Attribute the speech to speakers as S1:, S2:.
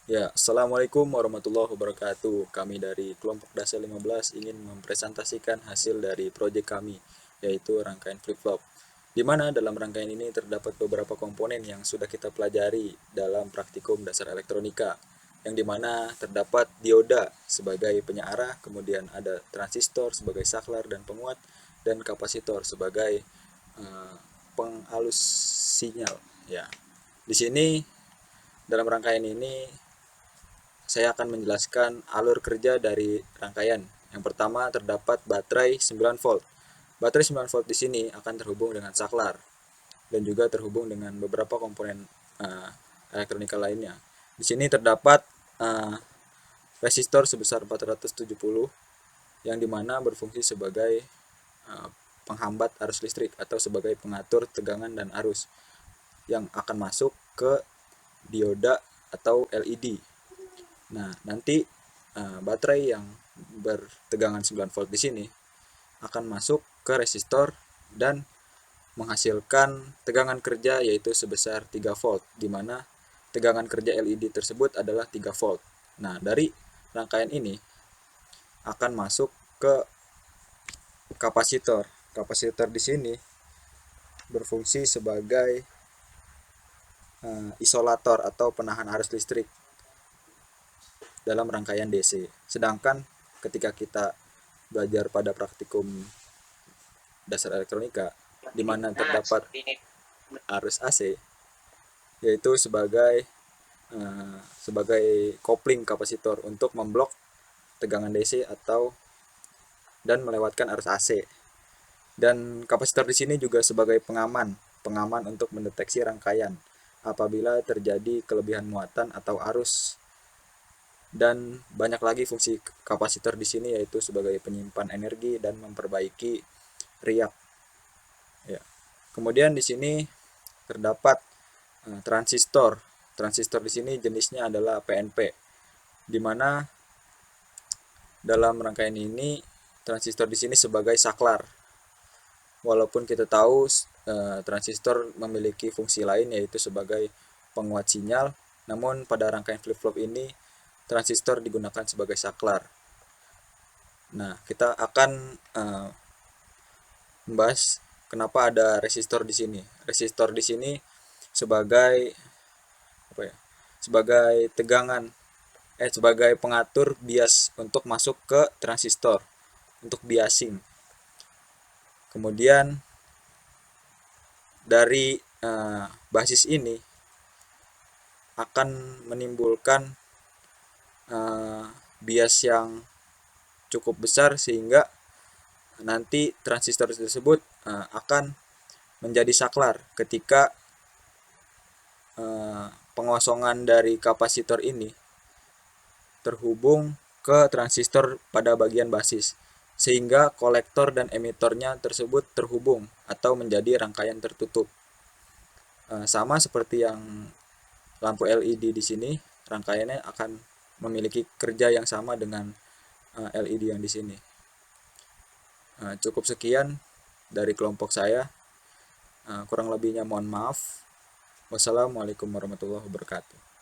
S1: Ya, Assalamualaikum warahmatullahi wabarakatuh. Kami dari kelompok dasar 15 ingin mempresentasikan hasil dari proyek kami, yaitu rangkaian flip-flop. Di mana dalam rangkaian ini terdapat beberapa komponen yang sudah kita pelajari dalam praktikum dasar elektronika, yang dimana terdapat dioda sebagai penyearah, kemudian ada transistor sebagai saklar dan penguat, dan kapasitor sebagai pengalus sinyal. Ya, di sini dalam rangkaian ini saya akan menjelaskan alur kerja dari rangkaian. Yang pertama terdapat baterai 9 volt. Baterai 9 volt di sini akan terhubung dengan saklar dan juga terhubung dengan beberapa komponen elektronika lainnya. Di sini terdapat uh, resistor sebesar 470 yang dimana berfungsi sebagai uh, penghambat arus listrik atau sebagai pengatur tegangan dan arus yang akan masuk ke dioda atau LED. Nah, nanti baterai yang bertegangan 9 volt di sini akan masuk ke resistor dan menghasilkan tegangan kerja yaitu sebesar 3 volt, di mana tegangan kerja LED tersebut adalah 3 volt. Nah, dari rangkaian ini akan masuk ke kapasitor. Kapasitor di sini berfungsi sebagai isolator atau penahan arus listrik dalam rangkaian DC. Sedangkan ketika kita belajar pada praktikum dasar elektronika, di mana terdapat arus AC, yaitu sebagai kopling kapasitor untuk memblok tegangan DC atau dan melewatkan arus AC. Dan kapasitor di sini juga sebagai pengaman untuk mendeteksi rangkaian apabila terjadi kelebihan muatan atau arus. Dan banyak lagi fungsi kapasitor di sini yaitu sebagai penyimpan energi dan memperbaiki riak. Ya. Kemudian di sini terdapat transistor. Transistor di sini jenisnya adalah PNP, di mana dalam rangkaian ini transistor di sini sebagai saklar. Walaupun kita tahu transistor memiliki fungsi lain yaitu sebagai penguat sinyal, namun pada rangkaian flip-flop ini transistor digunakan sebagai saklar. Nah, kita akan membahas kenapa ada resistor di sini. Resistor di sini sebagai apa ya? Sebagai sebagai pengatur bias untuk masuk ke transistor untuk biasing. Kemudian dari basis ini akan menimbulkan bias yang cukup besar sehingga nanti transistor tersebut akan menjadi saklar ketika pengosongan dari kapasitor ini terhubung ke transistor pada bagian basis, sehingga kolektor dan emitornya tersebut terhubung atau menjadi rangkaian tertutup. Sama seperti yang lampu LED di sini, rangkaiannya akan memiliki kerja yang sama dengan LED yang di sini. Cukup sekian dari kelompok saya. Kurang lebihnya mohon maaf. Wassalamualaikum warahmatullahi wabarakatuh.